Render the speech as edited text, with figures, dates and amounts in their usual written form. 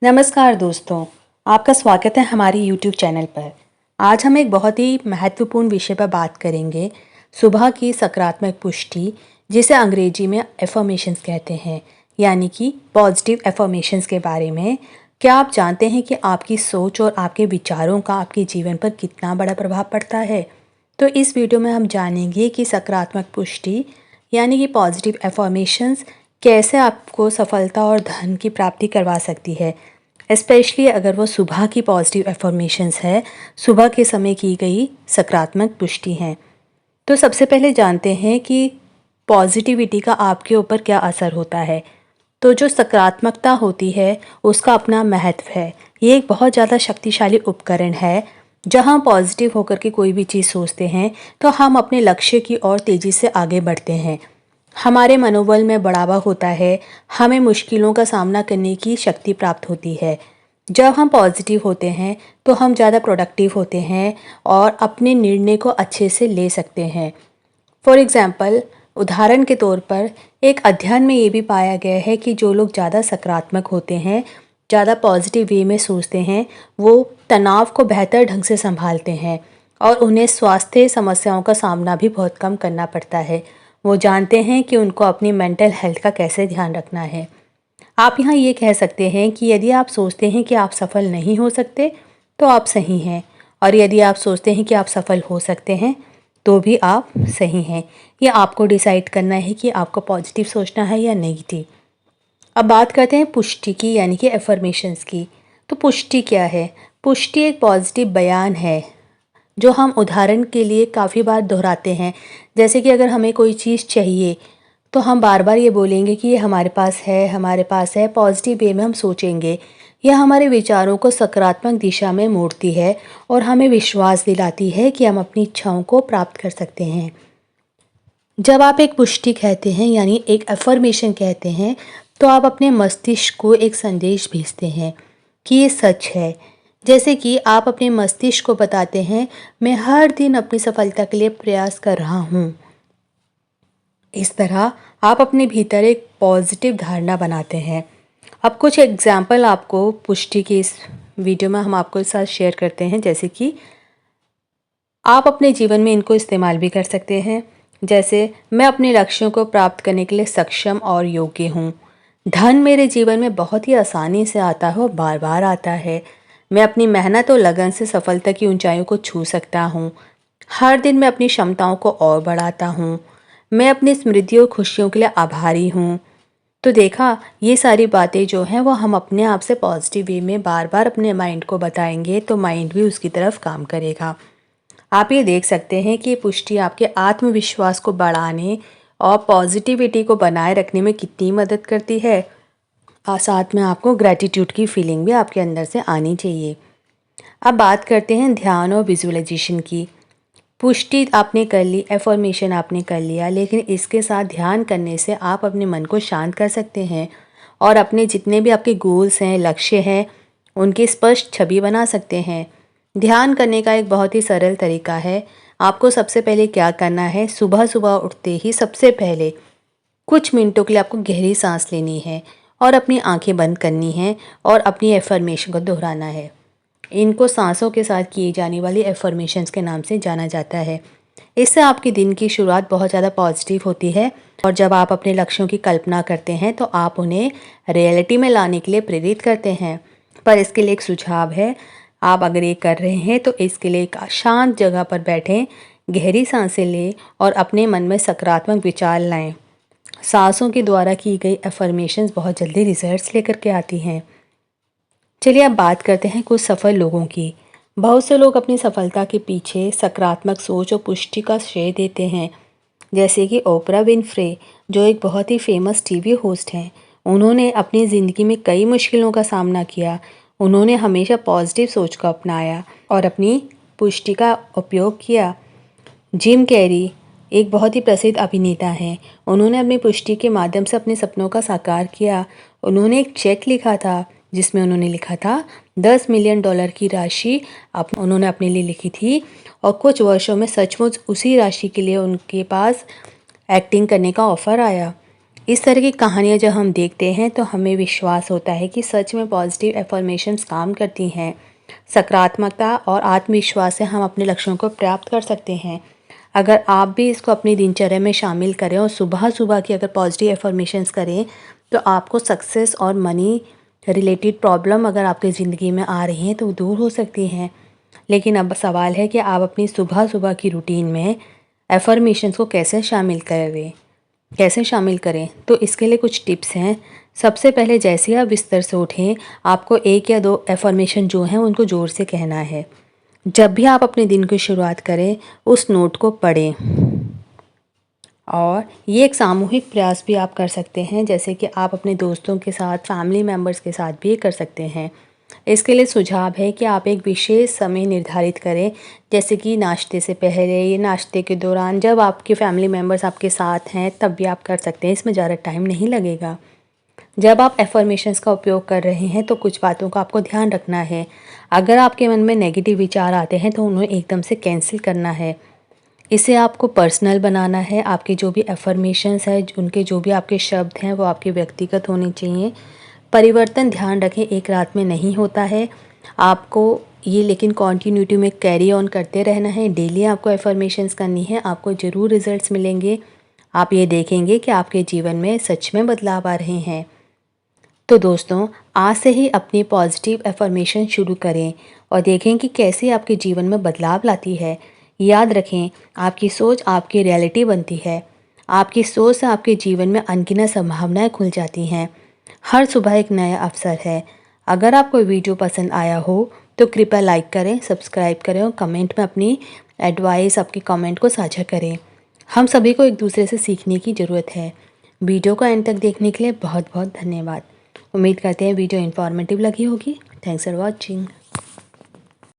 नमस्कार दोस्तों, आपका स्वागत है हमारी YouTube चैनल पर। आज हम एक बहुत ही महत्वपूर्ण विषय पर बात करेंगे, सुबह की सकारात्मक पुष्टि, जिसे अंग्रेजी में एफर्मेशंस कहते हैं, यानी कि पॉजिटिव एफर्मेशंस के बारे में। क्या आप जानते हैं कि आपकी सोच और आपके विचारों का आपके जीवन पर कितना बड़ा प्रभाव पड़ता है? तो इस वीडियो में हम जानेंगे कि सकारात्मक पुष्टि यानी कि पॉजिटिव एफर्मेशंस कैसे आपको सफलता और धन की प्राप्ति करवा सकती है, स्पेशली अगर वो सुबह की पॉजिटिव एफर्मेशंस है, सुबह के समय की गई सकारात्मक पुष्टि हैं। तो सबसे पहले जानते हैं कि पॉजिटिविटी का आपके ऊपर क्या असर होता है। तो जो सकारात्मकता होती है उसका अपना महत्व है। ये एक बहुत ज़्यादा शक्तिशाली उपकरण है। जहाँ हम पॉजिटिव होकर के कोई भी चीज़ सोचते हैं तो हम अपने लक्ष्य की ओर तेज़ी से आगे बढ़ते हैं। हमारे मनोबल में बढ़ावा होता है, हमें मुश्किलों का सामना करने की शक्ति प्राप्त होती है। जब हम पॉजिटिव होते हैं तो हम ज़्यादा प्रोडक्टिव होते हैं और अपने निर्णय को अच्छे से ले सकते हैं। फॉर एग्ज़ाम्पल, उदाहरण के तौर पर एक अध्ययन में ये भी पाया गया है कि जो लोग ज़्यादा सकारात्मक होते हैं, ज़्यादा पॉजिटिव वे में सोचते हैं, वो तनाव को बेहतर ढंग से संभालते हैं और उन्हें स्वास्थ्य समस्याओं का सामना भी बहुत कम करना पड़ता है। वो जानते हैं कि उनको अपनी मेंटल हेल्थ का कैसे ध्यान रखना है। आप यहाँ ये कह सकते हैं कि यदि आप सोचते हैं कि आप सफल नहीं हो सकते तो आप सही हैं, और यदि आप सोचते हैं कि आप सफल हो सकते हैं तो भी आप सही हैं। ये आपको डिसाइड करना है कि आपको पॉजिटिव सोचना है या नेगेटिव। अब बात करते हैं पुष्टि की, यानी कि एफर्मेशंस की। तो पुष्टि क्या है? पुष्टि एक पॉजिटिव बयान है जो हम उदाहरण के लिए काफ़ी बार दोहराते हैं। जैसे कि अगर हमें कोई चीज़ चाहिए तो हम बार बार ये बोलेंगे कि ये हमारे पास है, हमारे पास है। पॉजिटिव वे में हम सोचेंगे। यह हमारे विचारों को सकारात्मक दिशा में मोड़ती है और हमें विश्वास दिलाती है कि हम अपनी इच्छाओं को प्राप्त कर सकते हैं। जब आप एक पुष्टि कहते हैं यानी एक एफर्मेशन कहते हैं तो आप अपने मस्तिष्क को एक संदेश भेजते हैं कि ये सच है। जैसे कि आप अपने मस्तिष्क को बताते हैं, मैं हर दिन अपनी सफलता के लिए प्रयास कर रहा हूँ। इस तरह आप अपने भीतर एक पॉजिटिव धारणा बनाते हैं। अब कुछ एग्जाम्पल आपको पुष्टि की इस वीडियो में हम आपको साथ शेयर करते हैं, जैसे कि आप अपने जीवन में इनको इस्तेमाल भी कर सकते हैं। जैसे, मैं अपने लक्ष्यों को प्राप्त करने के लिए सक्षम और योग्य हूँ। धन मेरे जीवन में बहुत ही आसानी से आता है और बार बार आता है। मैं अपनी मेहनत और लगन से सफलता की ऊंचाइयों को छू सकता हूँ। हर दिन मैं अपनी क्षमताओं को और बढ़ाता हूँ। मैं अपनी स्मृतियों और खुशियों के लिए आभारी हूँ। तो देखा, ये सारी बातें जो हैं वो हम अपने आप से पॉजिटिव वे में बार बार अपने माइंड को बताएंगे तो माइंड भी उसकी तरफ काम करेगा। आप ये देख सकते हैं कि ये पुष्टि आपके आत्मविश्वास को बढ़ाने और पॉजिटिविटी को बनाए रखने में कितनी मदद करती है। और साथ में आपको ग्रैटिट्यूड की फीलिंग भी आपके अंदर से आनी चाहिए। अब बात करते हैं ध्यान और विजुअलाइजेशन की। पुष्टि आपने कर ली, एफर्मेशन आपने कर लिया, लेकिन इसके साथ ध्यान करने से आप अपने मन को शांत कर सकते हैं और अपने जितने भी आपके गोल्स हैं, लक्ष्य हैं, उनकी स्पष्ट छवि बना सकते हैं। ध्यान करने का एक बहुत ही सरल तरीका है। आपको सबसे पहले क्या करना है, सुबह सुबह उठते ही सबसे पहले कुछ मिनटों के लिए आपको गहरी सांस लेनी है और अपनी आंखें बंद करनी है और अपनी एफर्मेशन को दोहराना है। इनको सांसों के साथ किए जाने वाली एफर्मेशंस के नाम से जाना जाता है। इससे आपके दिन की शुरुआत बहुत ज़्यादा पॉजिटिव होती है और जब आप अपने लक्ष्यों की कल्पना करते हैं तो आप उन्हें रियलिटी में लाने के लिए प्रेरित करते हैं। पर इसके लिए एक सुझाव है, आप अगर ये कर रहे हैं तो इसके लिए एक शांत जगह पर बैठें, गहरी सांसें लें और अपने मन में सकारात्मक विचार लाएं। सांसों के द्वारा की गई एफर्मेशंस बहुत जल्दी रिजल्ट्स लेकर के आती हैं। चलिए अब बात करते हैं कुछ सफल लोगों की। बहुत से लोग अपनी सफलता के पीछे सकारात्मक सोच और पुष्टि का श्रेय देते हैं। जैसे कि ओपरा विनफ्रे, जो एक बहुत ही फेमस टीवी होस्ट हैं। उन्होंने अपनी ज़िंदगी में कई मुश्किलों का सामना किया। उन्होंने हमेशा पॉजिटिव सोच को अपनाया और अपनी पुष्टि का उपयोग किया। जिम कैरी एक बहुत ही प्रसिद्ध अभिनेता हैं। उन्होंने अपनी पुष्टि के माध्यम से अपने सपनों का साकार किया। उन्होंने एक चेक लिखा था जिसमें उन्होंने लिखा था $10 मिलियन की राशि उन्होंने अपने लिए लिखी थी, और कुछ वर्षों में सचमुच उसी राशि के लिए उनके पास एक्टिंग करने का ऑफ़र आया। इस तरह की कहानियाँ जब हम देखते हैं तो हमें विश्वास होता है कि सच में पॉजिटिव एफर्मेशंस काम करती हैं। सकारात्मकता और आत्मविश्वास से हम अपने लक्ष्यों को प्राप्त कर सकते हैं। अगर आप भी इसको अपनी दिनचर्या में शामिल करें और सुबह-सुबह की अगर पॉजिटिव एफर्मेशंस करें, तो आपको सक्सेस और मनी रिलेटेड प्रॉब्लम अगर आपकी ज़िंदगी में आ रही हैं, तो दूर हो सकती हैं। लेकिन अब सवाल है कि आप अपनी सुबह-सुबह की रूटीन में एफर्मेशंस को कैसे शामिल करें? तो इसके लिए कुछ टिप्स हैं। सबसे पहले जैसे ही आप बिस्तर से उठें, आपको 1 या 2 एफर्मेशन जो हैं उनको ज़ोर से कहना है। जब भी आप अपने दिन की शुरुआत करें, उस नोट को पढ़ें। और ये एक सामूहिक प्रयास भी आप कर सकते हैं, जैसे कि आप अपने दोस्तों के साथ, फैमिली मेम्बर्स के साथ भी ये कर सकते हैं। इसके लिए सुझाव है कि आप एक विशेष समय निर्धारित करें, जैसे कि नाश्ते से पहले या नाश्ते के दौरान, जब आपके फैमिली मेम्बर्स आपके साथ हैं तब भी आप कर सकते हैं, इसमें ज़्यादा टाइम नहीं लगेगा। जब आप एफर्मेशंस का उपयोग कर रहे हैं तो कुछ बातों का आपको ध्यान रखना है। अगर आपके मन में नेगेटिव विचार आते हैं तो उन्हें एकदम से कैंसिल करना है। इसे आपको पर्सनल बनाना है। आपके जो भी एफर्मेशंस हैं, उनके जो भी आपके शब्द हैं, वो आपके व्यक्तिगत होने चाहिए। परिवर्तन ध्यान रखें, एक रात में नहीं होता है। आपको ये लेकिन कंटिन्यूटी में कैरी ऑन करते रहना है। डेली आपको एफर्मेशंस करनी है, आपको ज़रूर रिजल्ट्स मिलेंगे। आप ये देखेंगे कि आपके जीवन में सच में बदलाव आ रहे हैं। तो दोस्तों, आज से ही अपनी पॉजिटिव एफर्मेशन शुरू करें और देखें कि कैसे आपके जीवन में बदलाव लाती है। याद रखें, आपकी सोच आपकी रियलिटी बनती है। आपकी सोच से आपके जीवन में अनगिनत संभावनाएं खुल जाती हैं। हर सुबह एक नया अवसर है। अगर आपको वीडियो पसंद आया हो तो कृपया लाइक करें, सब्सक्राइब करें और कमेंट में अपनी एडवाइस, आपके कमेंट को साझा करें। हम सभी को एक दूसरे से सीखने की ज़रूरत है। वीडियो को एंड तक देखने के लिए बहुत बहुत धन्यवाद। उम्मीद करते हैं वीडियो इन्फॉर्मेटिव लगी होगी। Thanks for watching.